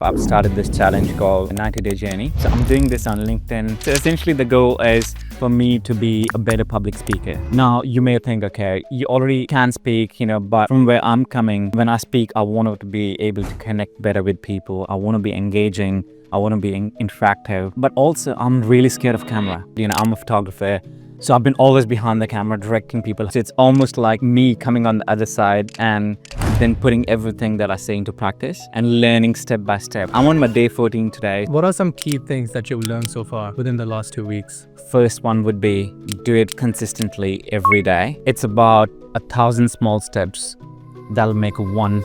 I've started this challenge called 90-day journey. So I'm doing this on LinkedIn. So essentially the goal is for me to be a better public speaker. Now you may think, okay, you already can speak, but from where I'm coming, when I speak, I want to be able to connect better with people. I want to be engaging. I want to be interactive, but also I'm really scared of camera. I'm a photographer. So I've been always behind the camera directing people. So it's almost like me coming on the other side and then putting everything that I say into practice and learning step by step. I'm on my day 14 today. What are some key things that you've learned so far within the last 2 weeks? First one would be do it consistently every day. It's about 1,000 small steps that'll make one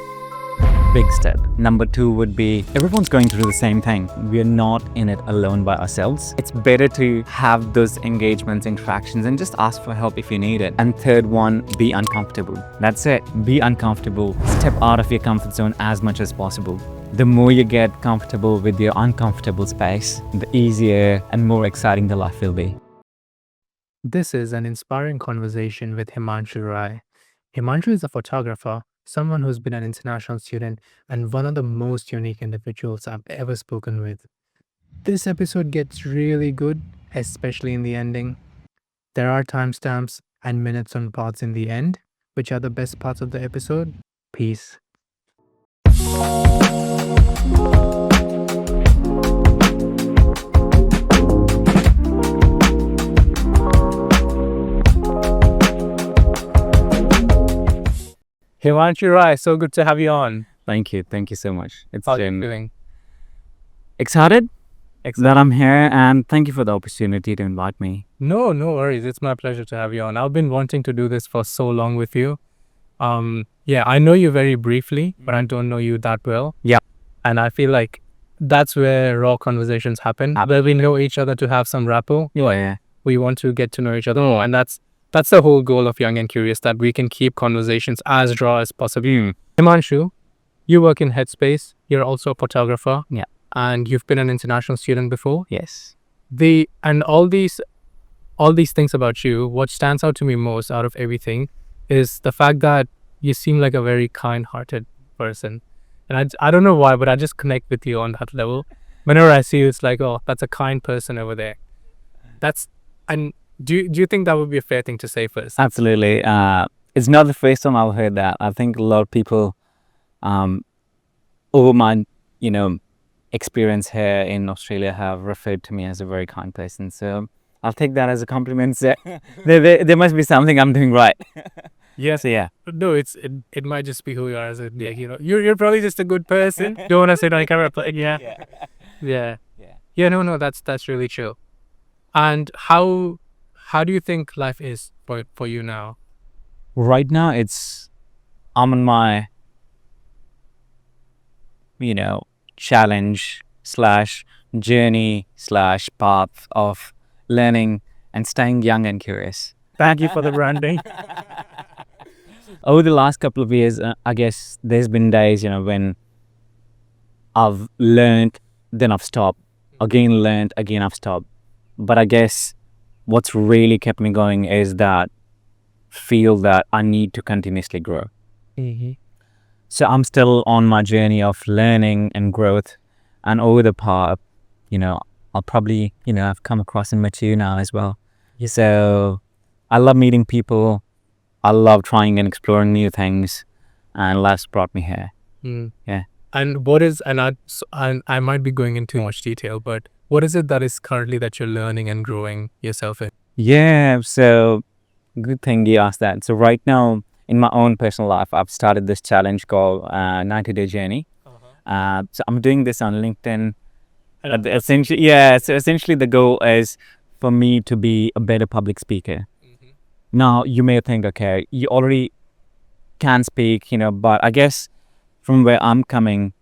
big step. Number 2 would be everyone's going through the same thing. We're not in it alone by ourselves. It's better to have those engagements, interactions, and just ask for help if you need it. And third one, be uncomfortable. That's it. Be uncomfortable. Step out of your comfort zone as much as possible. The more you get comfortable with your uncomfortable space, the easier and more exciting the life will be. This is an inspiring conversation with Himanshu Rai. Himanshu is a photographer, someone who's been an international student, and one of the most unique individuals I've ever spoken with. This episode gets really good, especially in the ending. There are timestamps and minutes on parts in the end, which are the best parts of the episode. Peace. Himanshu Rai, so good to have you on. Thank you. Thank you so much. It's How are you doing? excited that I'm here, and thank you for the opportunity to invite me. No worries. It's my pleasure to have you on. I've been wanting to do this for so long with you. I know you very briefly, but I don't know you that well. Yeah. And I feel like that's where raw conversations happen, where we know each other to have some rapport. Yeah. We want to get to know each other more. And that's the whole goal of Young and Curious, that we can keep conversations as raw as possible. Himanshu, you work in Headspace. You're also a photographer. Yeah. And you've been an international student before. Yes. All these things about you, what stands out to me most out of everything is the fact that you seem like a very kind-hearted person. And I don't know why, but I just connect with you on that level. Whenever I see you, it's like, oh, that's a kind person over there. Do you think that would be a fair thing to say first? Absolutely. It's not the first time I've heard that. I think a lot of people over my, experience here in Australia have referred to me as a very kind person. So I'll take that as a compliment. So there must be something I'm doing right. Yes. So yeah. No, it might just be who you are as you're probably just a good person. Don't want to say it on camera, but yeah. No, that's really chill. And how do you think life is for you now? Right now, I'm on my, challenge / journey / path of learning and staying young and curious. Thank you for the branding. Over the last couple of years, I guess there's been days, when I've learned, then I've stopped. Again learned, again I've stopped. But I guess what's really kept me going is that feel that I need to continuously grow. Mm-hmm. So I'm still on my journey of learning and growth, and over the path, I'll probably, I've come across and met you now as well. Yes. So I love meeting people. I love trying and exploring new things, and life's brought me here. Yeah. And what is, and I might be going into too much detail, but what is it that is currently that you're learning and growing yourself in? Yeah, so good thing you asked that. So right now, in my own personal life, I've started this challenge called 90-day journey. So I'm doing this on LinkedIn. Essentially the goal is for me to be a better public speaker. Mm-hmm. Now you may think, okay, you already can speak, but I guess from where I'm coming,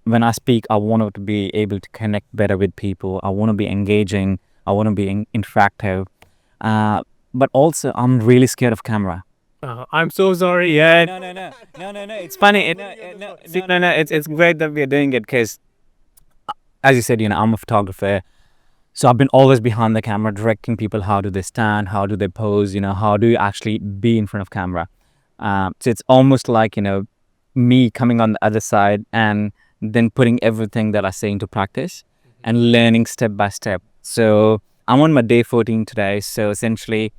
when I speak, I want to be able to connect better with people. I want to be engaging. I want to be interactive. But also, I'm really scared of camera. I'm so sorry. Yeah. No. It's funny. It's great that we're doing it because, as you said, I'm a photographer. So I've been always behind the camera directing people. How do they stand? How do they pose? How do you actually be in front of camera? So it's almost like, me coming on the other side and then putting everything that I say into practice and learning step by step. So I'm on my day 14 today. So essentially,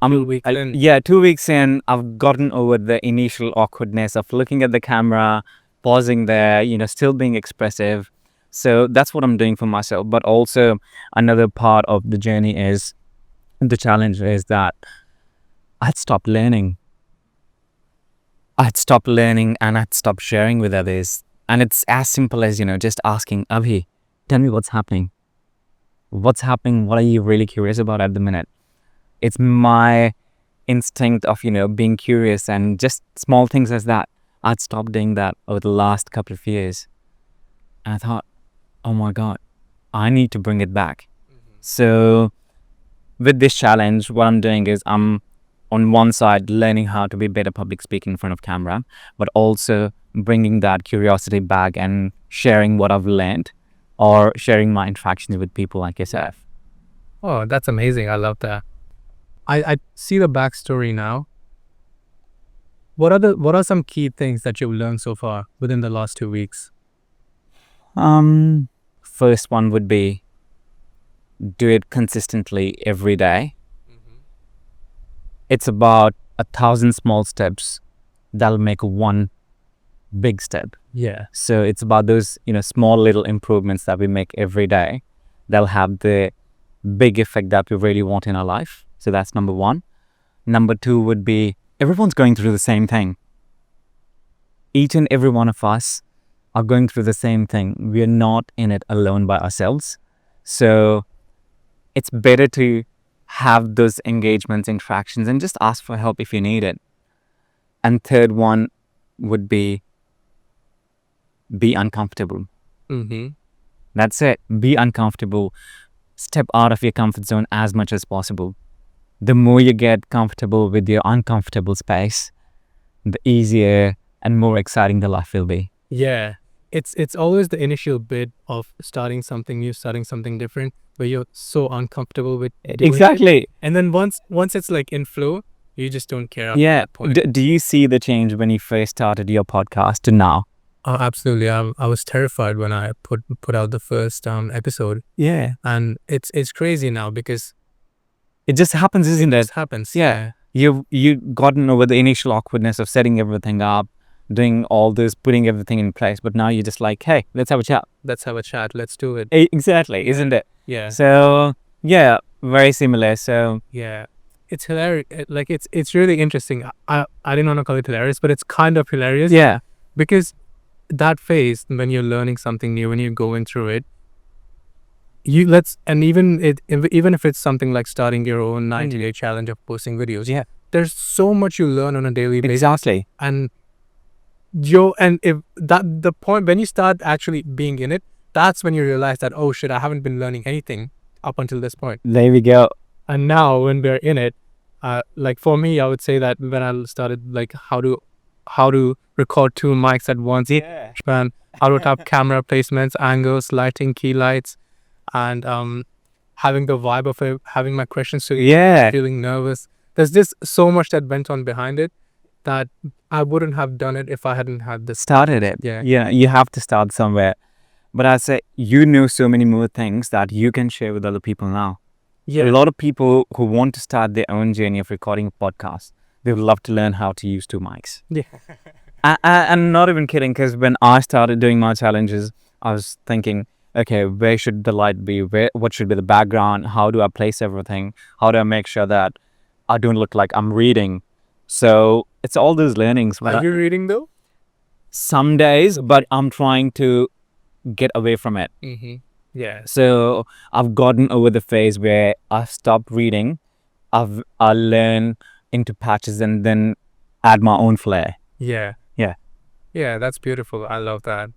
I'm 2 weeks in. yeah, 2 weeks in, I've gotten over the initial awkwardness of looking at the camera, pausing there, still being expressive. So that's what I'm doing for myself. But also another part of the journey is the challenge is that I'd stopped learning. I'd stopped learning and I'd stopped sharing with others. And it's as simple as, just asking, Abhi, tell me what's happening. What's happening? What are you really curious about at the minute? It's my instinct of, being curious and just small things as that. I'd stopped doing that over the last couple of years. And I thought, oh my God, I need to bring it back. So with this challenge, what I'm doing is I'm on one side learning how to be better public speaking in front of camera, but also bringing that curiosity back and sharing what I've learned or sharing my interactions with people like yourself. Oh, that's amazing. I love that. I see the backstory now. What are some key things that you've learned so far within the last 2 weeks? First one would be do it consistently every day. It's about 1,000 small steps that'll make one big step. Yeah. So it's about those, small little improvements that we make every day that'll have the big effect that we really want in our life. So that's number one. Number two would be everyone's going through the same thing. Each and every one of us are going through the same thing. We are not in it alone by ourselves. So it's better to have those engagements, interactions, and just ask for help if you need it. And third one would be uncomfortable. That's it. Be uncomfortable. Step out of your comfort zone as much as possible. The more you get comfortable with your uncomfortable space, the easier and more exciting the life will be. Yeah. It's always the initial bit of starting something new, starting something different, where you're so uncomfortable with doing it. Exactly. And then once it's like in flow, you just don't care after Yeah. that point. Do you see the change when you first started your podcast to now? Oh, absolutely. I was terrified when I put out the first episode, Yeah. and it's crazy now because It just happens, isn't it it? just happens. Yeah. You've gotten over the initial awkwardness of setting everything up, doing all this, putting everything in place, but now you're just like, hey, let's have a chat. Let's have a chat. Let's do it. Exactly, isn't it? Yeah. So yeah, very similar. So Yeah. It's hilarious. Like it's really interesting. I didn't want to call it hilarious, but it's kind of hilarious. yeah, Because that phase when you're learning something new, when you're going through it, even if it's something like starting your own 90-day challenge of posting videos, yeah, there's so much you learn on a daily basis. exactly. And if that the point when you start actually being in it, that's when you realize that, oh shit, I haven't been learning anything up until this point. There we go. And now when we're in it, like for me, I would say that when I started like how to record two mics at once, and how to tap camera placements, angles, lighting, key lights, and having the vibe of it, having my questions to Yeah, feeling nervous. There's just so much that went on behind it that I wouldn't have done it if I hadn't had this. started it. Yeah. Yeah, you have to start somewhere. But I say you know so many more things that you can share with other people now. Yeah. A lot of people who want to start their own journey of recording a podcast, they would love to learn how to use two mics. Yeah. I'm not even kidding, because when I started doing my challenges, I was thinking, okay, where should the light be? What should be the background? How do I place everything? How do I make sure that I don't look like I'm reading? So it's all those learnings. Are you reading though? Some days, but I'm trying to get away from it. Yeah. So I've gotten over the phase where I've stopped reading. I learn into patches and then add my own flair. Yeah. Yeah. Yeah, that's beautiful. I love that.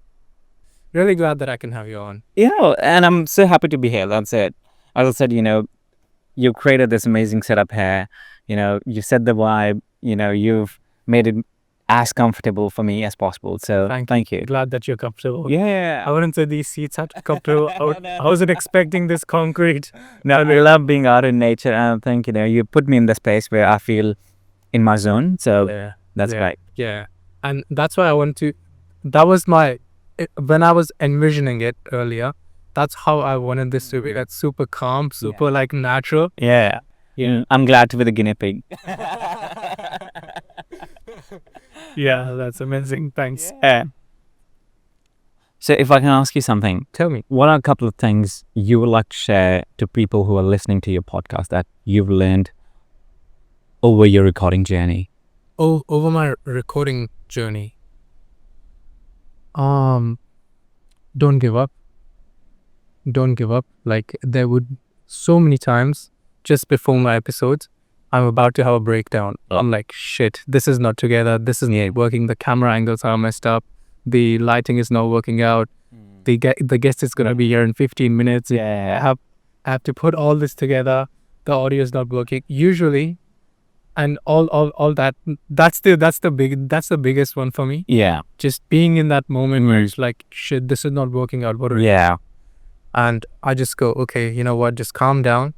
Really glad that I can have you on. And I'm so happy to be here. That's it. As I said, you created this amazing setup here. You set the vibe. You've made it as comfortable for me as possible. So thank you. Glad that you're comfortable. Yeah. I wouldn't say these seats are comfortable. I wasn't expecting this concrete. No, I love being out in nature, and I think you put me in the space where I feel in my zone. So that's great. Yeah. And that's why I want to. That was my when I was envisioning it earlier, that's how I wanted this to be. Like super calm, super like natural. Yeah. Yeah. I'm glad to be the guinea pig. Yeah, that's amazing. Thanks. Yeah. So if I can ask you something, Tell me. what are a couple of things you would like to share to people who are listening to your podcast that you've learned over your recording journey? Oh, over my recording journey. Don't give up. Don't give up. Like there would so many times just before my episodes, I'm about to have a breakdown. I'm like, shit, this is not together. This is not working. The camera angles are messed up. The lighting is not working out. The guest is gonna be here in 15 minutes. Yeah. I have to put all this together. The audio is not working. Usually, and all that. That's the biggest one for me. Yeah. Just being in that moment where it's like, shit, this is not working out. What do I do? Yeah. And I just go, okay, you know what? Just calm down.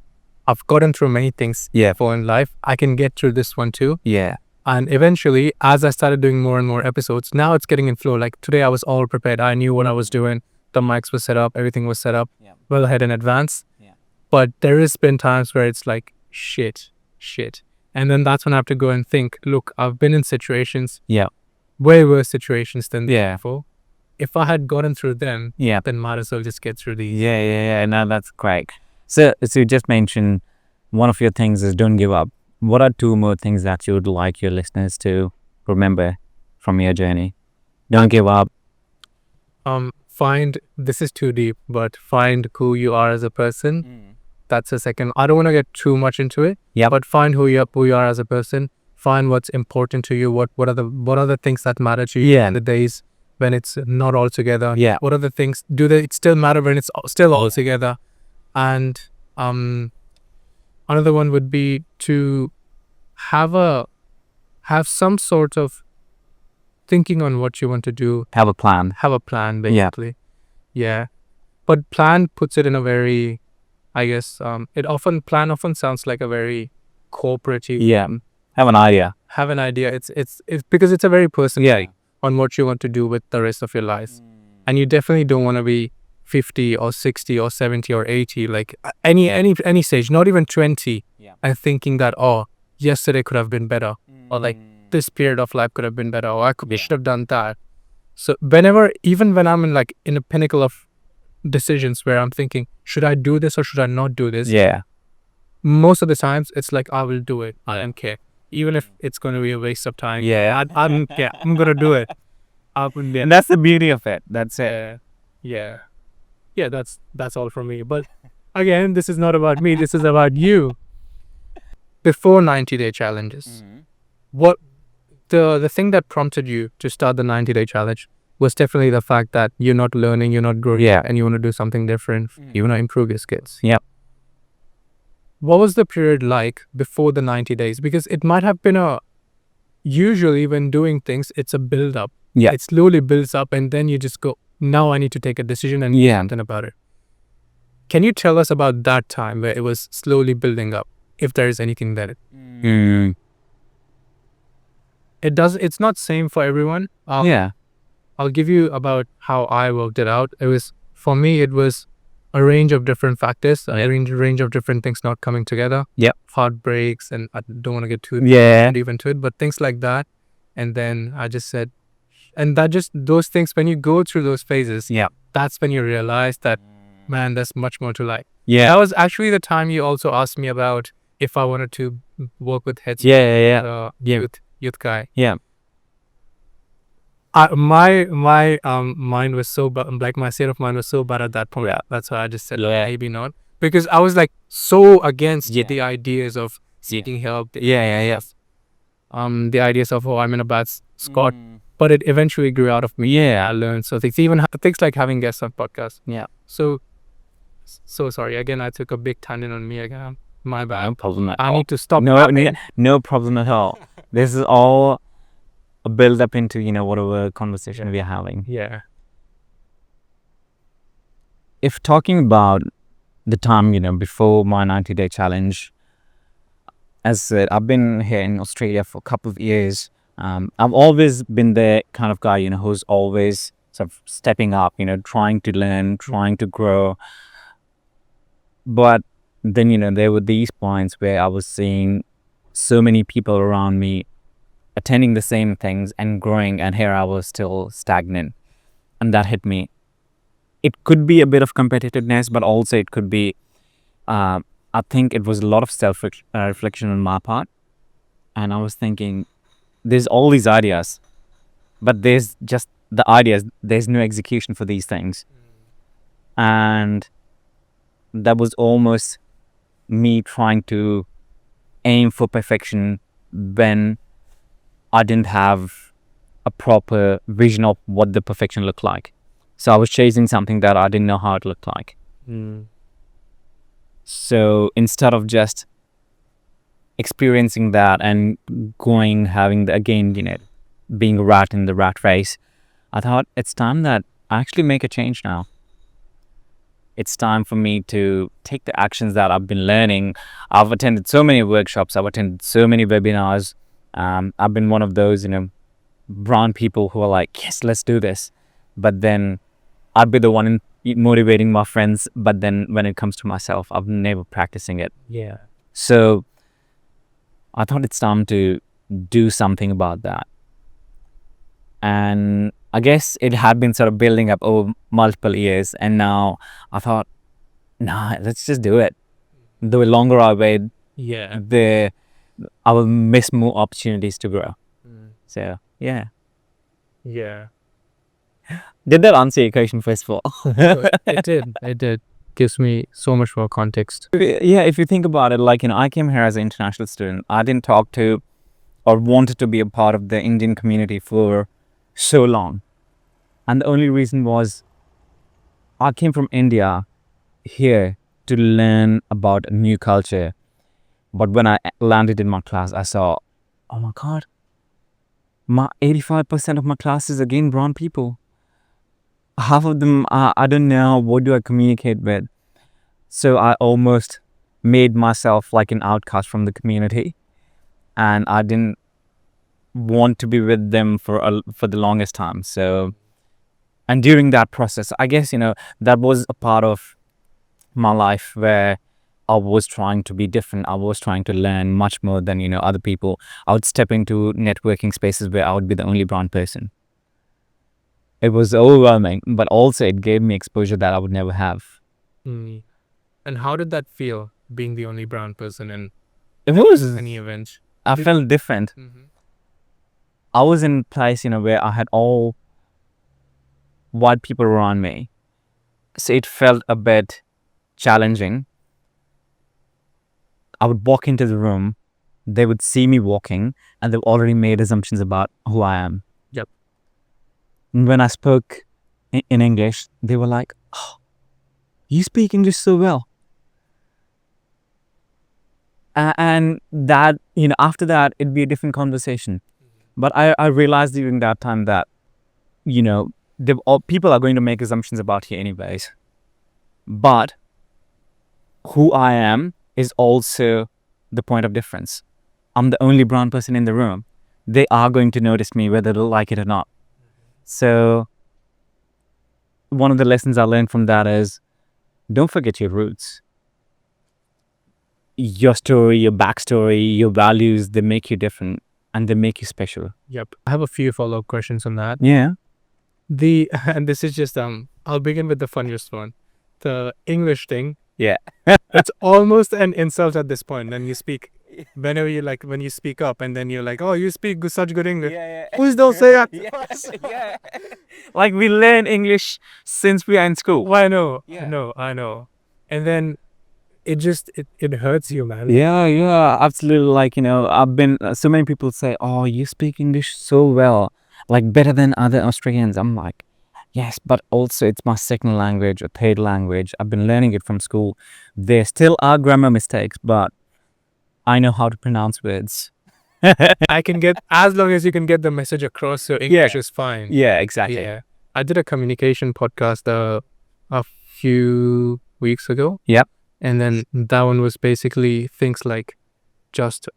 I've gotten through many things for in life. I can get through this one too. Yeah. And eventually, as I started doing more and more episodes, now it's getting in flow. Like today, I was all prepared. I knew what I was doing. The mics were set up. Everything was set up well ahead in advance. Yeah. But there has been times where it's like, shit. And then that's when I have to go and think, look, I've been in situations, way worse situations than this before. If I had gotten through them, then might as well just get through these. Yeah. No, that's great. So you just mentioned one of your things is don't give up. What are two more things that you would like your listeners to remember from your journey? Don't give up. This is too deep, but find who you are as a person. That's the second. I don't want to get too much into it. Yeah. But find who you are as a person. Find what's important to you. What are the things that matter to you in the days when it's not all together? Yeah. What are the things? Do they still matter when it's still all together? And another one would be to have some sort of thinking on what you want to do. Have a plan. Have a plan, basically. Yeah. But plan puts it in a very, I guess, plan often sounds like a very cooperative. Yeah. Have an idea. Have an idea. It's because it's a very personal thing on what you want to do with the rest of your life. And you definitely don't want to be 50 or 60 or 70 or 80, like any stage, not even 20, and thinking that, oh, yesterday could have been better, or like this period of life could have been better, or I should have done that. So even when I'm in a pinnacle of decisions where I'm thinking, should I do this or should I not do this? Yeah. Most of the times it's like, I will do it. I don't care. Even if it's going to be a waste of time. Yeah. I don't care. I'm going to do it. And that's the beauty of it. That's it. Yeah, that's all from me. But again, this is not about me. This is about you. Before 90-day challenges, what the thing that prompted you to start the 90-day challenge was definitely the fact that you're not learning, you're not growing, and you want to do something different. You want to improve your skills. Yep. What was the period like before the 90 days? Because it might have been usually when doing things, it's a build up. Yeah. It slowly builds up and then you just go, now I need to take a decision and do something about it. Can you tell us about that time where it was slowly building up, if there is anything that it's not same for everyone. I'll give you about how I worked it out. For me, it was a range of different factors, a range of different things not coming together. Yep. Heartbreaks, and I don't want to get too deep into it, but things like that. And then I just said, and that just those things, when you go through those phases, that's when you realize that, man, there's much more to life. Yeah. That was actually the time you also asked me about if I wanted to work with heads. Youth guy. Yeah. My mind was so like my state of mind was so bad at that point. That's why I just said maybe not, because I was like so against the ideas of seeking help. The ideas of, I'm in a bad spot, but it eventually grew out of me. I learned so things like having guests on podcasts. So sorry again. I took a big tangent on me again. My bad. No problem at all. I need to stop. No problem at all. This is all a build up into whatever conversation we are having. If talking about the time before my 90-day challenge, as I said, I've been here in Australia for a couple of years. I've always been the kind of guy who's always sort of stepping up, trying to learn, trying to grow. But then, there were these points where I was seeing so many people around me attending the same things and growing, and here I was still stagnant. And that hit me. It could be a bit of competitiveness, but also it could be, I think it was a lot of self-reflection on my part. And I was thinking, there's all these ideas, but there's just the ideas. There's no execution for these things. And that was almost me trying to aim for perfection when I didn't have a proper vision of what the perfection looked like. So I was chasing something that I didn't know how it looked like. So instead of just experiencing that and going, having being a rat in the rat race, I thought it's time that I actually make a change now. It's time for me to take the actions that I've been learning. I've attended so many workshops. I've attended so many webinars. I've been one of those, brown people who are like, yes, let's do this. But then I'd be the one motivating my friends. But then when it comes to myself, I've never practicing it. Yeah. So I thought it's time to do something about that. And I guess it had been sort of building up over multiple years. And now I thought, nah, let's just do it. The longer I wait, I will miss more opportunities to grow. So, yeah. Yeah. Did that answer your question, first of all? It did. Gives me so much more context. Yeah, if you think about it, I came here as an international student. I didn't talk to or wanted to be a part of the Indian community for so long. And the only reason was I came from India here to learn about a new culture. But when I landed in my class, I saw, oh my God, 85% of my class is again brown people. Half of them, I don't know, what do I communicate with? So I almost made myself like an outcast from the community. And I didn't want to be with them for the longest time. So, and during that process, I guess, that was a part of my life where I was trying to be different. I was trying to learn much more than, other people. I would step into networking spaces where I would be the only brown person. It was overwhelming, but also it gave me exposure that I would never have. And how did that feel, being the only brown person in It was any event? I felt different. I was in a place, where I had all white people around me. So it felt a bit challenging. I would walk into the room, they would see me walking, and they've already made assumptions about who I am. Yep. And when I spoke in English, they were like, oh, you speak English so well. And that, after that, it'd be a different conversation. But I realized during that time that, people are going to make assumptions about you anyways. But who I am is also the point of difference. I'm the only brown person in the room. They are going to notice me whether they like it or not. So one of the lessons I learned from that is, don't forget your roots. Your story, your backstory, your values, they make you different and they make you special. Yep. I have a few follow-up questions on that. Yeah. And this is just, I'll begin with the funniest one. The English thing. Yeah. It's almost an insult at this point. When you speak, when you speak up and then you're like, oh, you speak such good English. Yeah. Please don't say that. Yeah. Like we learn English since we are in school. I know. Yeah. I know. And then it hurts you, man. Yeah, absolutely. I've been, so many people say, oh, you speak English so well, like better than other Australians. I'm like, yes, but also it's my second language or third language. I've been learning it from school. There still are grammar mistakes, but I know how to pronounce words. I can get, as long as you can get the message across, so English is fine. Yeah, exactly. Yeah. I did a communication podcast a few weeks ago. Yep. And then that one was basically things like just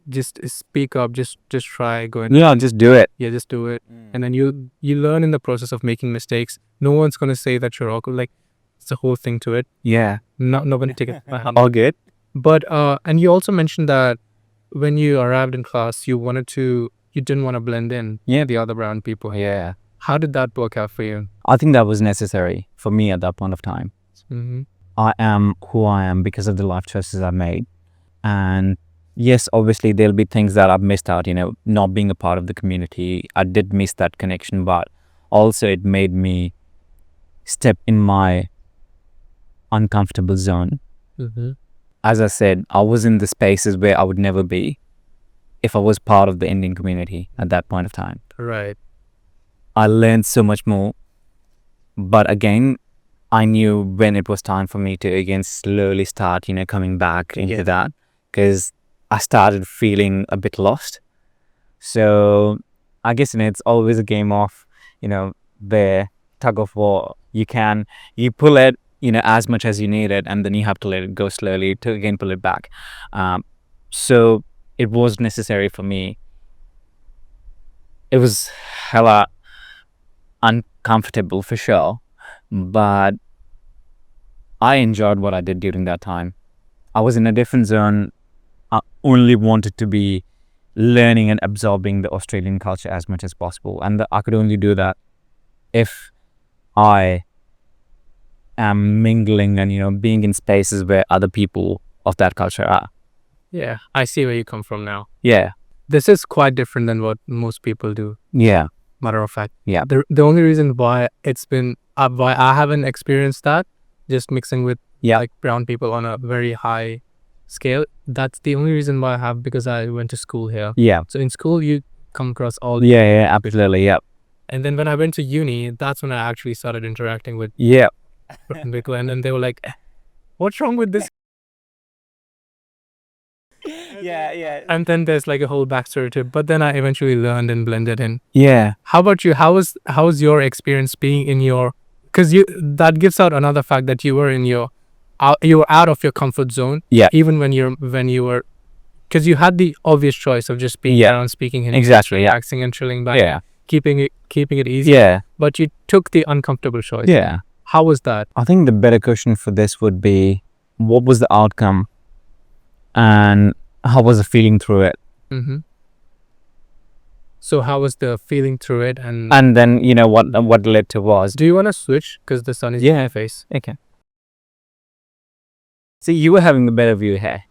just speak up, just try, go and just do it. yeah, just do it. And then you learn in the process of making mistakes. No one's gonna say that you're awkward. Like it's a whole thing to it. Yeah. Nobody take it by hand. All good. But and you also mentioned that when you arrived in class, you didn't want to blend in the other brown people. Yeah. How did that work out for you? I think that was necessary for me at that point of time. Mm-hmm. I am who I am because of the life choices I've made. And yes, obviously there'll be things that I've missed out, not being a part of the community. I did miss that connection, but also it made me step in my uncomfortable zone. Mm-hmm. As I said, I was in the spaces where I would never be if I was part of the Indian community at that point of time. Right. I learned so much more, but again, I knew when it was time for me to again slowly start, coming back into that, because I started feeling a bit lost. So I guess it's always a game of, the tug of war. You pull it, as much as you need it, and then you have to let it go slowly to again pull it back. So it was necessary for me. It was hella uncomfortable for sure, but I enjoyed what I did during that time. I was in a different zone. I only wanted to be learning and absorbing the Australian culture as much as possible, and I could only do that if I am mingling and being in spaces where other people of that culture are. Yeah, I see where you come from now. Yeah. This is quite different than what most people do. Yeah. Matter of fact. Yeah. The only reason why it's been why I haven't experienced that, just mixing with like brown people on a very high scale, that's the only reason why I have, because I went to school here. Yeah. So in school you come across all Yeah, absolutely. Yeah. And then when I went to uni, that's when I actually started interacting with brown people, and then they were like, what's wrong with this? Yeah. And then there's like a whole backstory to it. But then I eventually learned and blended in. Yeah. How about you? How was your experience being in your, because that gives out another fact that you were you were out of your comfort zone. Yeah. Even when you were, because you had the obvious choice of just being around, speaking Hindi, exactly, relaxing and chilling back, keeping it easy. Yeah. But you took the uncomfortable choice. Yeah. How was that? I think the better question for this would be, what was the outcome and how was the feeling through it? Mm-hmm. So how was the feeling through it? And then, what led to was... Do you want to switch? Because the sun is in your face. Okay. See, you were having the better view here.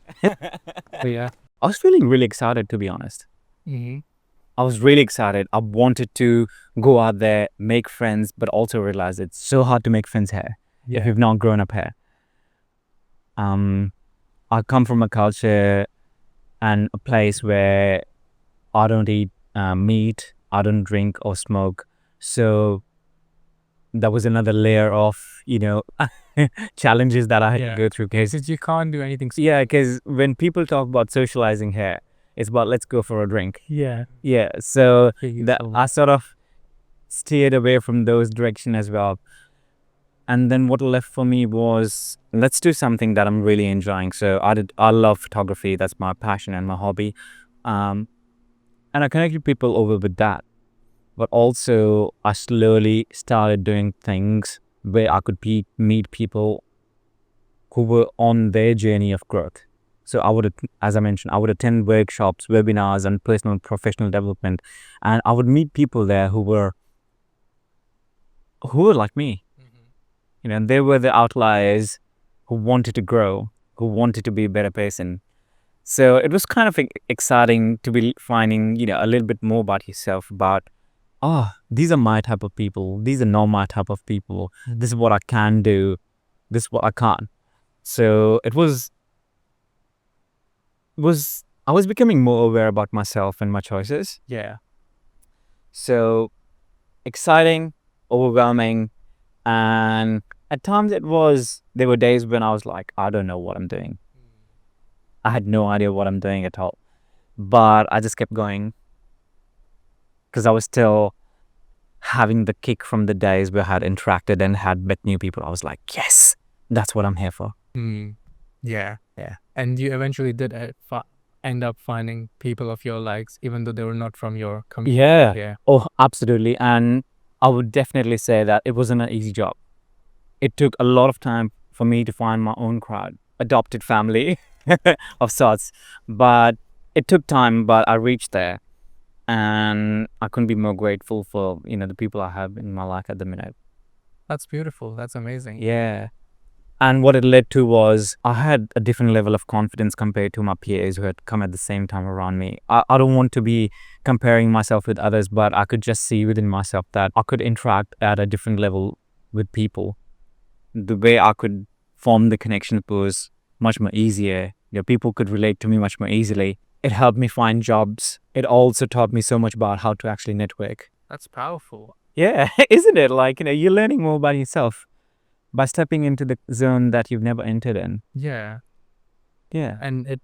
Yeah. I was feeling really excited, to be honest. Mm-hmm. I was really excited. I wanted to go out there, make friends, but also realize it's so hard to make friends here if you've not grown up here. I come from a culture and a place where I don't eat meat, I don't drink or smoke. So that was another layer of, challenges that I had to go through. Because you can't do anything. Yeah, because when people talk about socializing here, it's about let's go for a drink. Yeah. Yeah, so that I sort of steered away from those directions as well. And then what left for me was, let's do something that I'm really enjoying. So I love photography. That's my passion and my hobby. And I connected people over with that. But also I slowly started doing things where I could meet people who were on their journey of growth. So as I mentioned, I would attend workshops, webinars, and personal and professional development. And I would meet people there who were like me. They were the outliers who wanted to grow, who wanted to be a better person. So it was kind of exciting to be finding, a little bit more about yourself, about, these are my type of people. These are not my type of people. This is what I can do. This is what I can't. So I was becoming more aware about myself and my choices. Yeah. So exciting, overwhelming, and at times there were days when I was like, I don't know what I'm doing. I had no idea what I'm doing at all. But I just kept going because I was still having the kick from the days where I had interacted and had met new people. I was like, yes, that's what I'm here for. Yeah. Yeah. And you eventually did end up finding people of your likes, even though they were not from your community. Yeah. Yeah. Oh, absolutely. And I would definitely say that it wasn't an easy job. It took a lot of time for me to find my own crowd, adopted family of sorts. But it took time, but I reached there. And I couldn't be more grateful for, the people I have in my life at the minute. That's beautiful. That's amazing. Yeah. And what it led to was I had a different level of confidence compared to my peers who had come at the same time around me. I don't want to be comparing myself with others, but I could just see within myself that I could interact at a different level with people. The way I could form the connection was much more easier. People could relate to me much more easily. It helped me find jobs. It also taught me so much about how to actually network. That's powerful. Yeah, isn't it? Like, you're learning more about yourself by stepping into the zone that you've never entered in. Yeah. Yeah. And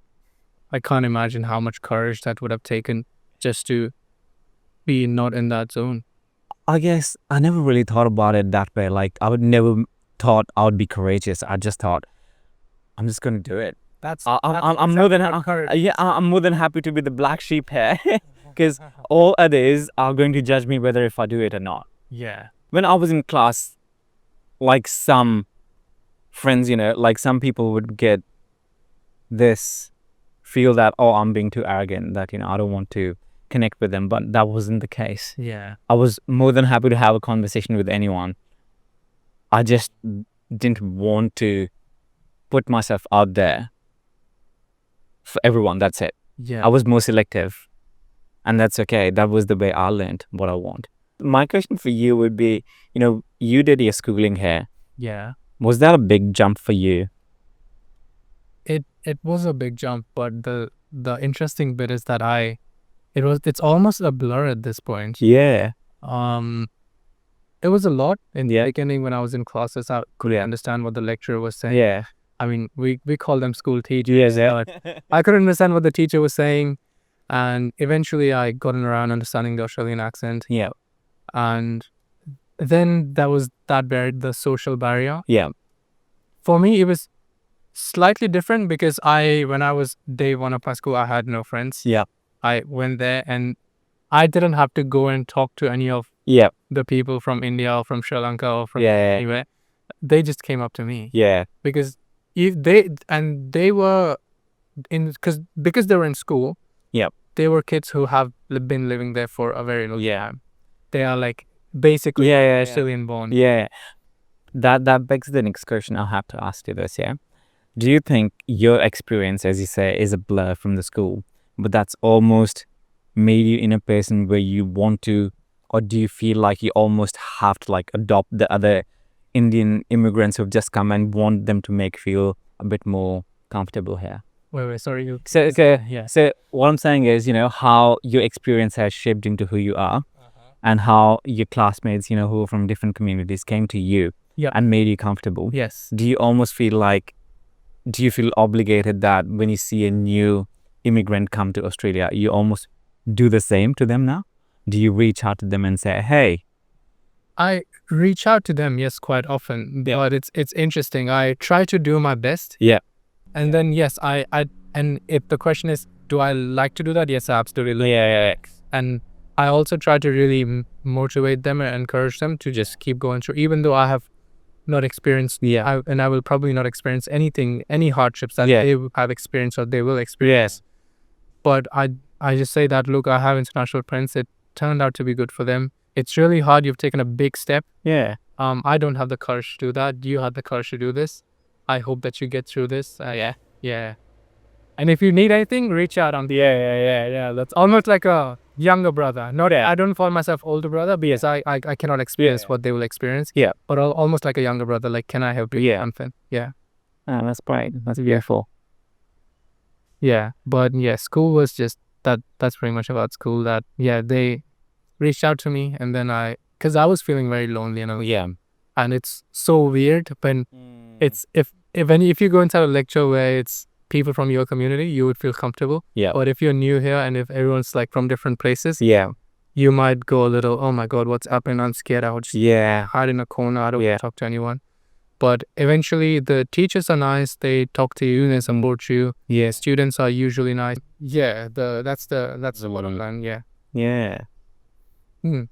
I can't imagine how much courage that would have taken just to be not in that zone. I guess I never really thought about it that way. Like, I would never thought I would be courageous. I just thought, I'm just going to do it. I'm more than I'm more than happy to be the black sheep here, because all others are going to judge me whether if I do it or not. Yeah. When I was in class, like some friends, like some people would get this feel that, oh, I'm being too arrogant, that I don't want to connect with them, but that wasn't the case. Yeah. I was more than happy to have a conversation with anyone. I just didn't want to put myself out there for everyone. That's it. Yeah. I was more selective, and that's okay. That was the way I learned what I want. My question for you would be, you did your schooling here. Yeah. Was that a big jump for you? It was a big jump, but the interesting bit is that it's almost a blur at this point. Yeah. It was a lot in the beginning when I was in classes. I couldn't understand what the lecturer was saying. Yeah. I mean, we call them school teachers. But I couldn't understand what the teacher was saying, and eventually I gotten around understanding the Australian accent. Yeah. And then that was the social barrier. Yeah. For me, it was slightly different because when I was day one of my school, I had no friends. Yeah. I went there and I didn't have to go and talk to any of the people from India or from Sri Lanka or from anywhere. They just came up to me. Yeah. Because they were because they were in school. Yeah. They were kids who have been living there for a very long time. They are like basically Australian born. Yeah. That begs the next question I'll have to ask you this, yeah? Do you think your experience, as you say, is a blur from the school, but that's almost made you in a person where you want to, or do you feel like you almost have to like adopt the other Indian immigrants who've just come and want them to make feel a bit more comfortable here? Wait, sorry. So what I'm saying is, how your experience has shaped into who you are, and how your classmates, who are from different communities came to you and made you comfortable. Yes. Do you feel obligated that when you see a new immigrant come to Australia, you almost do the same to them now? Do you reach out to them and say, hey? I reach out to them, yes, quite often, but it's interesting. I try to do my best. Yeah. And then, yes, and if the question is, do I like to do that? Yes, absolutely. Yeah. And I also try to really motivate them and encourage them to just keep going through, even though I have not experienced, and I will probably not experience any hardships that they have experienced or they will experience. But I just say that, look, I have international friends. It turned out to be good for them. It's really hard. You've taken a big step. Yeah. I don't have the courage to do that. You had the courage to do this. I hope that you get through this. Yeah. And if you need anything, reach out on the That's almost like a younger brother. I don't call myself older brother because I cannot experience what they will experience. Yeah. But almost like a younger brother. Like, can I help you? Yeah. Something. Yeah. Oh, that's great. That's beautiful. Yeah. But school was just that. That's pretty much about school. That they reached out to me, and then because I was feeling very lonely, and it's so weird when it's if you go inside a lecture where it's people from your community, you would feel comfortable. Yeah. But if you're new here and if everyone's like from different places, you might go a little, oh my God, what's happening? I'm scared. I would just hide in a corner. I don't want to talk to anyone. but eventually the teachers are nice. They talk to you, they support you. Yeah. Students are usually nice. Yeah, that's the bottom line. Yeah. Yeah. Hmm.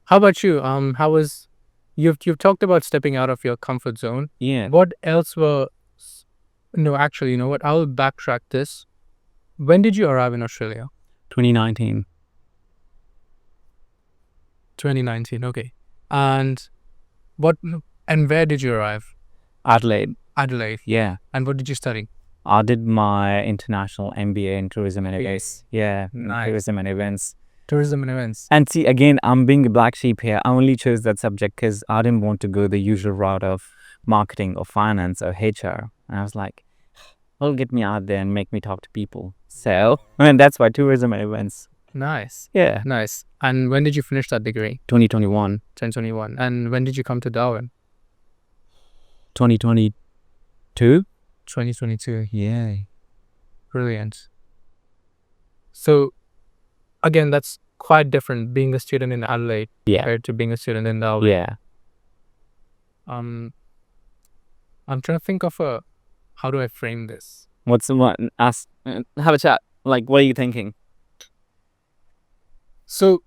How about you? How was you've talked about stepping out of your comfort zone. Yeah. What else were no, actually, you know what? I'll backtrack this. When did you arrive in Australia? 2019. 2019. Okay. And what and where did you arrive? Adelaide. Adelaide. Yeah. And what did you study? I did my international MBA in tourism and events. Yeah. Nice. Tourism and events. Tourism and events. And see, again, I'm being a black sheep here. I only chose that subject because I didn't want to go the usual route of marketing or finance or HR. And I was like, it'll get me out there and make me talk to people. So, that's why tourism and events. Nice. Yeah. Nice. And when did you finish that degree? 2021. 2021. And when did you come to Darwin? 2022. 2022. Yeah. Brilliant. So, again, that's quite different being a student in Adelaide compared to being a student in Darwin. Yeah. I'm trying to think of how do I frame this? What's what? Ask. Have a chat. Like, what are you thinking? So,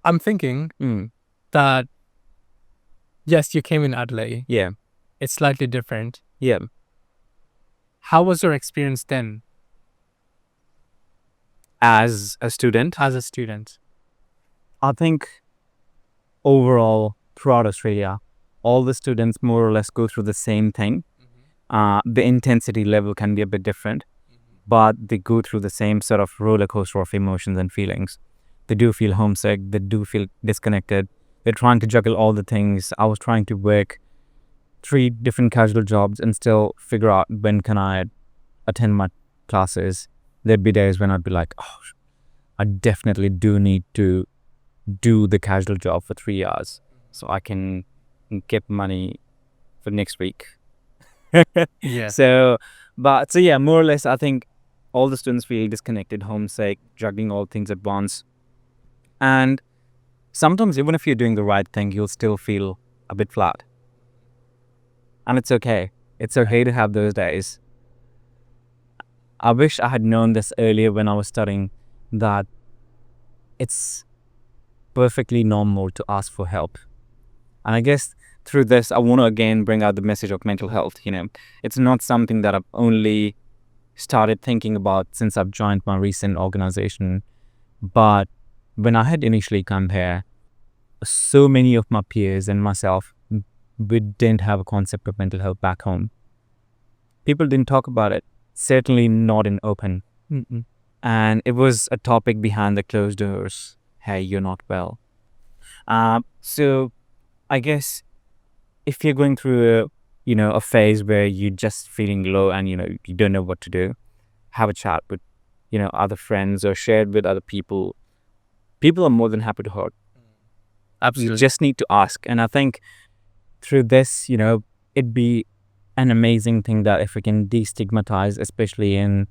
I'm thinking that yes, you came in Adelaide. Yeah. It's slightly different. Yeah. How was your experience then As a student, as a student? I think overall throughout Australia, all the students more or less go through the same thing. The intensity level can be a bit different, but they go through the same sort of roller coaster of emotions and feelings. They do feel homesick. They do feel disconnected. They're trying to juggle all the things. I was trying to work 3 different casual jobs and still figure out when can I attend my classes. There'd be days when I'd be like, oh, I definitely do need to do the casual job for 3 hours so I can get money for next week. Yeah. So yeah, more or less, I think all the students feel disconnected, homesick, juggling all things at once. And sometimes even if you're doing the right thing, you'll still feel a bit flat. And it's okay. It's okay to have those days. I wish I had known this earlier when I was studying, that it's perfectly normal to ask for help. And I guess through this, I want to again bring out the message of mental health. It's not something that I've only started thinking about since I've joined my recent organization. But when I had initially come here, so many of my peers and myself, we didn't have a concept of mental health back home. People didn't talk about it, certainly not in open. And it was a topic behind the closed doors. Hey, you're not well. So I guess if you're going through a phase where you're just feeling low and you don't know what to do, have a chat with other friends or share it with other people. People are more than happy to help. Absolutely. You just need to ask. And I think through this, it'd be an amazing thing that if we can destigmatize, especially in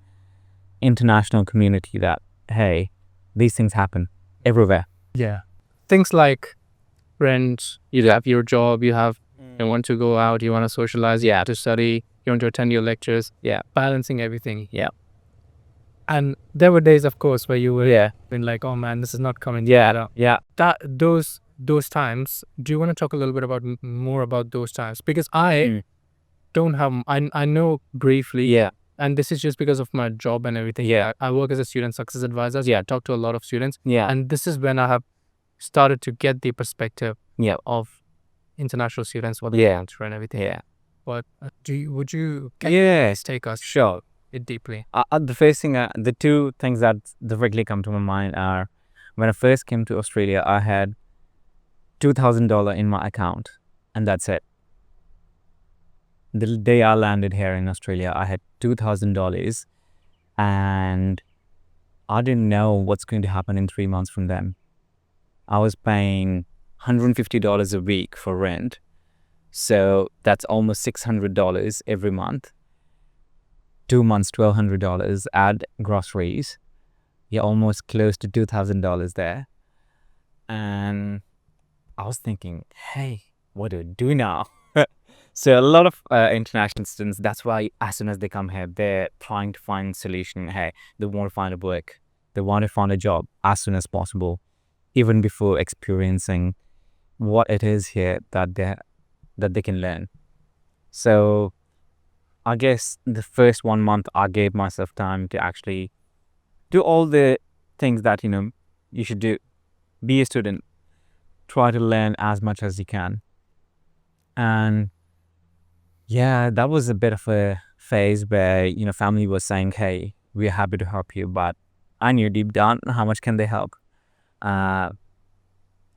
international community, that hey, these things happen everywhere. Yeah. Things like rent, you have your job, you want to go out, you want to socialize, you have to study, you want to attend your lectures. Yeah. Balancing everything. Yeah. And there were days, of course, where you were been like, oh man, this is not coming together. Yeah. Those times, do you want to talk a little bit about more about those times? Because I don't have, I know briefly. Yeah. And this is just because of my job and everything. Yeah. I work as a student success advisor. So I talk to a lot of students. Yeah. And this is when I have started to get the perspective of international students, what they went through and everything. Yeah. But would you take us Sure. it deeply? The first thing, the 2 things that directly come to my mind are, when I first came to Australia, I had $2,000 in my account, and that's it. The day I landed here in Australia, I had $2,000, and I didn't know what's going to happen in 3 months from then. I was paying $150 a week for rent, so that's almost $600 every month. 2 months, $1,200. Add groceries, you're almost close to $2,000 there. And I was thinking, hey, what do I do now? So a lot of international students, that's why as soon as they come here, they're trying to find solution. Hey, they want to find a work, they want to find a job as soon as possible, even before experiencing what it is here that they can learn. So I guess the first 1 month I gave myself time to actually do all the things that you should do. Be a student, try to learn as much as you can. And yeah, that was a bit of a phase where family was saying, hey, we're happy to help you, but I knew deep down how much can they help. uh,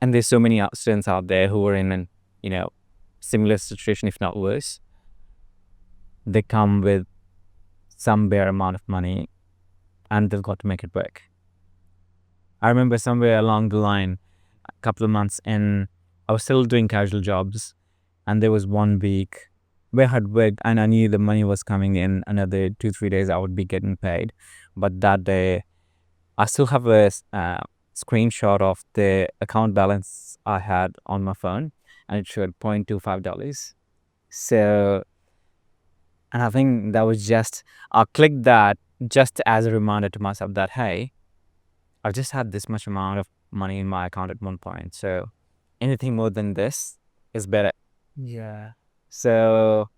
and there's so many students out there who are in an similar situation, if not worse. They come with some bare amount of money and they've got to make it work. I remember somewhere along the line, a couple of months in, I was still doing casual jobs, and there was 1 week where I had worked and I knew the money was coming in. Another 2-3 days I would be getting paid, but that day I still have a screenshot of the account balance I had on my phone, and it showed $0.25. So, and I think that was just, I clicked that just as a reminder to myself that, hey, I've just had this much amount of money in my account at one point. So anything more than this is better. Yeah. So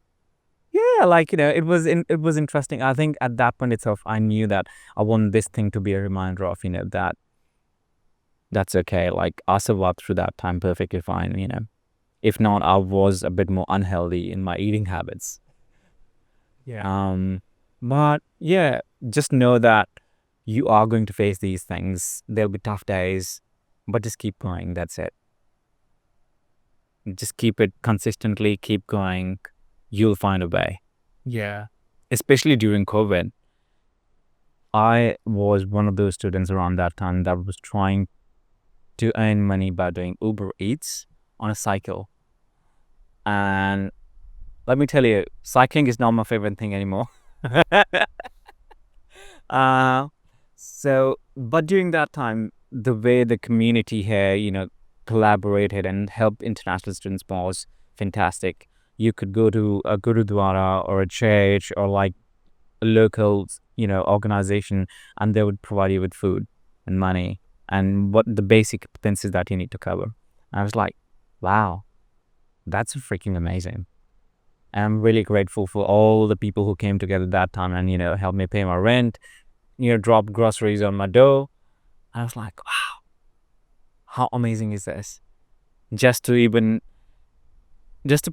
yeah, like, it was interesting. I think at that point itself, I knew that I want this thing to be a reminder of, that that's okay. Like, I survived through that time perfectly fine. If not, I was a bit more unhealthy in my eating habits. Yeah. But yeah, just know that you are going to face these things. There'll be tough days, but just keep going. That's it. Just keep it consistently, keep going. You'll find a way. Yeah. Especially during COVID, I was one of those students around that time that was trying to earn money by doing Uber Eats on a cycle. And let me tell you, cycling is not my favorite thing anymore. But during that time, the way the community here, collaborated and helped international students was fantastic. You could go to a gurudwara or a church or like a local, organization, and they would provide you with food and money and what the basic expenses that you need to cover. I was like, wow, that's freaking amazing. And I'm really grateful for all the people who came together that time and, helped me pay my rent, drop groceries on my door. I was like, wow, how amazing is this? Just to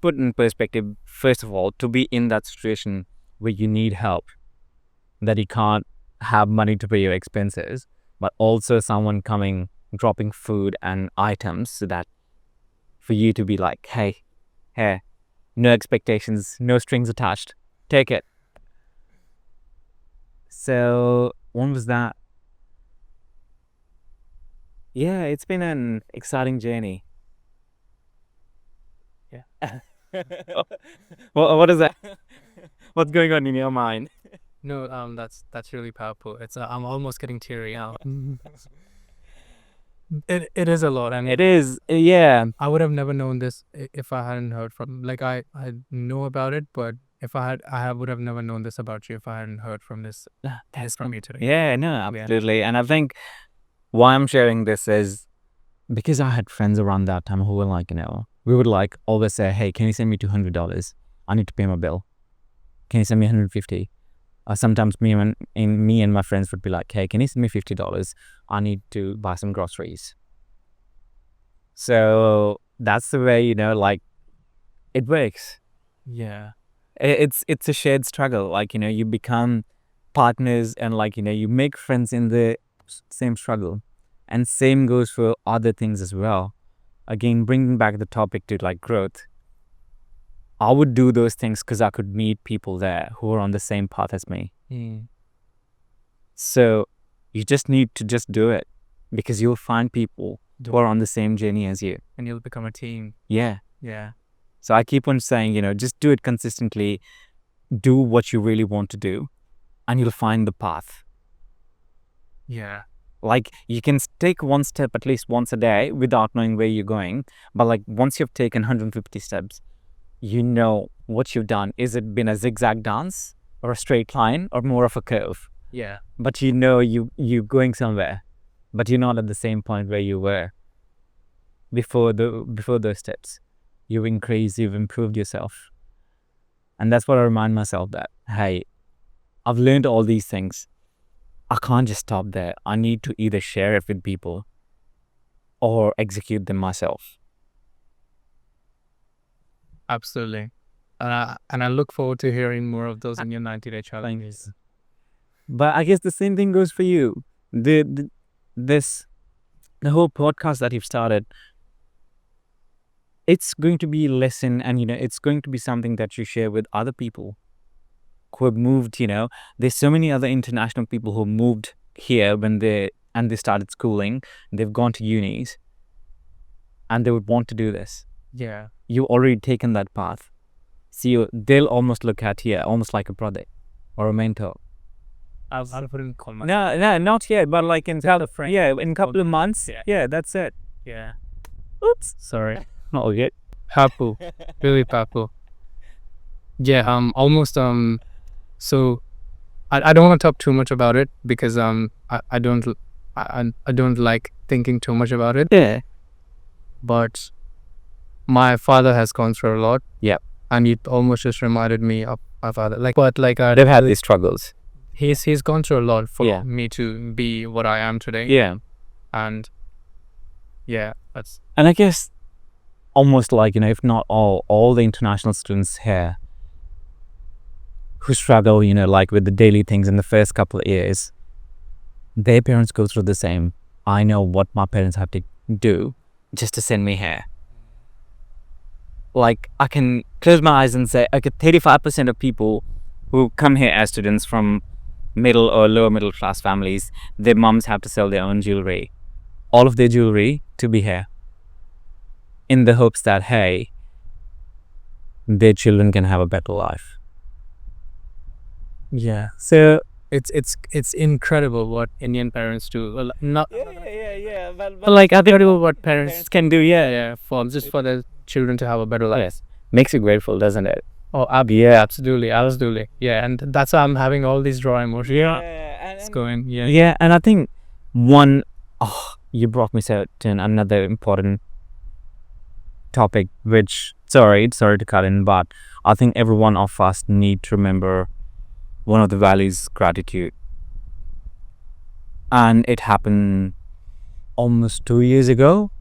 put in perspective, first of all, to be in that situation where you need help, that you can't have money to pay your expenses, but also someone coming, dropping food and items so that for you to be like, hey, no expectations, no strings attached, take it. So when was that? Yeah, it's been an exciting journey. Yeah. What is that? What's going on in your mind? No, that's really powerful. It's I'm almost getting teary now. It is a lot, and It is, yeah. I would have never known this if I hadn't heard from, like, I know about it, but if I would have never known this about you if I hadn't heard from this from you today. Yeah, no, absolutely. And I think why I'm sharing this is because I had friends around that time who were like, we would like always say, hey, can you send me $200? I need to pay my bill. Can you send me 150? Sometimes me and my friends would be like, hey, can you send me $50? I need to buy some groceries. So that's the way, like, it works. Yeah. It's a shared struggle. Like, you become partners and like, you make friends in the same struggle. And same goes for other things as well. Again, bringing back the topic to like growth. I would do those things because I could meet people there who are on the same path as me. So you just need to just do it because you'll find people who are on the same journey as you. And you'll become a team. Yeah. Yeah. So I keep on saying, just do it consistently, do what you really want to do, and you'll find the path. Yeah. Like, you can take one step at least once a day without knowing where you're going. But like, once you've taken 150 steps, you know what you've done. Is it been a zigzag dance or a straight line or more of a curve? Yeah. But you know you're going somewhere, but you're not at the same point where you were before those steps. You've increased, you've improved yourself. And that's what I remind myself that, hey, I've learned all these things. I can't just stop there. I need to either share it with people or execute them myself. Absolutely. And I look forward to hearing more of those in your 90-day challenges. But I guess the same thing goes for you. The whole podcast that you've started, it's going to be a lesson, and it's going to be something that you share with other people who have moved. There's so many other international people who moved here when they started schooling. They've gone to unis, and they would want to do this. Yeah. You've already taken that path. See, they'll almost look at here almost like a brother or a mentor. I wouldn't call myself. No, not yet, but like in a friend. in a couple of months. Yeah, that's it. Yeah. Oops. Sorry. Not yet. Papu. Really papu. Yeah, almost so I don't want to talk too much about it because I don't like thinking too much about it. Yeah. But my father has gone through a lot. Yep. And it almost just reminded me of my father. They've had these struggles. He's gone through a lot for Yeah. me to be what I am today. Yeah. And yeah, that's And I guess almost like, if not all the international students here who struggle, like with the daily things in the first couple of years, their parents go through the same. I know what my parents have to do just to send me here. Like, I can close my eyes and say, okay, 35% of people who come here as students from middle or lower middle class families, their moms have to sell their own jewelry, all of their jewelry, to be here, in the hopes that, hey, their children can have a better life. yeah. So It's incredible what Indian parents do. Well, not yeah. but like incredible what parents can do, yeah for their children to have a better life. Yes, makes you grateful, doesn't it? Oh, Yeah. absolutely. Yeah, and that's why I'm having all these raw emotions. It's going. Yeah. Yeah, and I think you brought me to another important topic, which sorry to cut in, but I think every one of us need to remember one of the values, gratitude. And it happened almost 2 years ago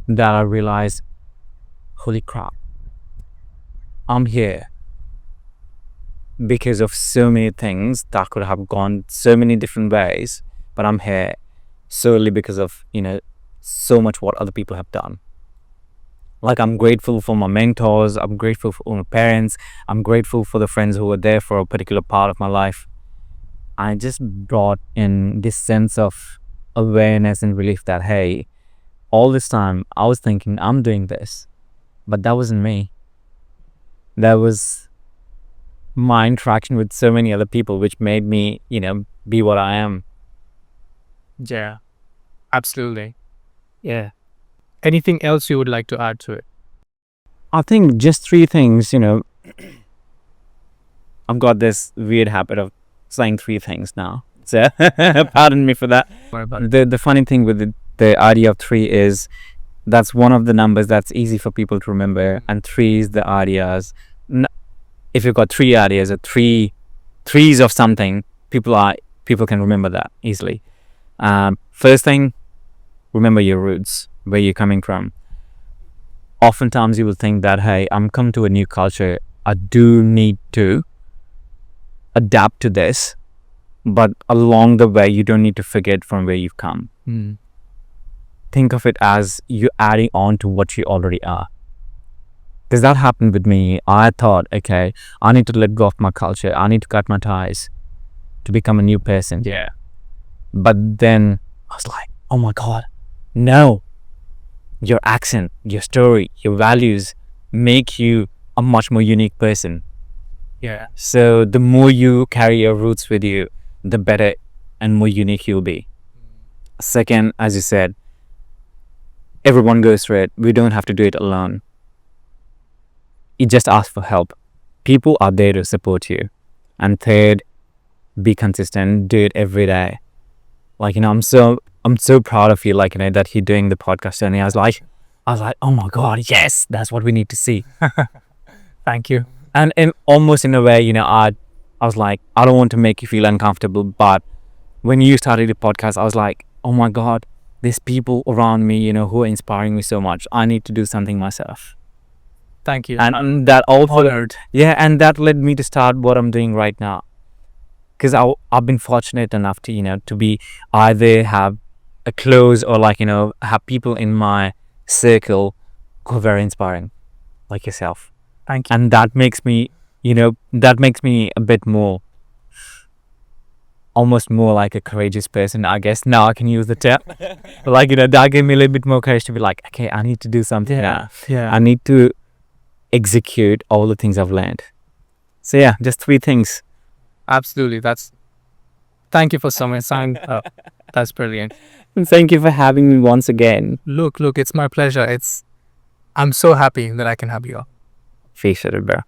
that I realized, holy crap, I'm here because of so many things that could have gone so many different ways, but I'm here solely because of so much what other people have done. Like, I'm grateful for my mentors, I'm grateful for my parents, I'm grateful for the friends who were there for a particular part of my life. I just brought in this sense of awareness and relief that, hey, all this time I was thinking I'm doing this, but that wasn't me. That was my interaction with so many other people, which made me, be what I am. Yeah. Absolutely. Yeah. Anything else you would like to add to it? I think just 3 things, I've got this weird habit of saying 3 things now. So pardon me for that. What about it? The funny thing with the idea of 3 is that's one of the numbers that's easy for people to remember, and 3 is the ideas. If you've got 3 ideas or 3 threes of something, people can remember that easily. First thing, remember your roots, where you're coming from. Oftentimes you will think that, hey, I'm come to a new culture, I do need to adapt to this, but along the way you don't need to forget from where you've come. Think of it as you adding on to what you already are. Because that happened with me. I thought, okay, I need to let go of my culture, I need to cut my ties to become a new person. Yeah. But then I was like, oh my god, no, your accent, your story, your values make you a much more unique person. Yeah. So the more you carry your roots with you, the better and more unique you'll be. Second, as you said, everyone goes through it. We don't have to do it alone. You just ask for help. people are there to support you. And third, be consistent, do it every day. Like, I'm so proud of you, like, that you're doing the podcast journey. I was like, oh my God, yes, that's what we need to see. Thank you. And almost in a way, I was like, I don't want to make you feel uncomfortable, but when you started the podcast, I was like, oh my God, there's people around me, who are inspiring me so much. I need to do something myself. Thank you. And that also, Honored. yeah, and that led me to start what I'm doing right now. Because I've been fortunate enough to, to be either have a close or like, have people in my circle who are very inspiring, like yourself. Thank you. And that makes me, a bit more, almost more like a courageous person, I guess. Now I can use the term. Like, that gave me a little bit more courage to be like, okay, I need to do something now. Yeah. I need to execute all the things I've learned. So yeah, just 3 things. Absolutely. Thank you for summarizing. That's brilliant. And thank you for having me once again. Look, it's my pleasure. I'm so happy that I can have you. Appreciate it, bro.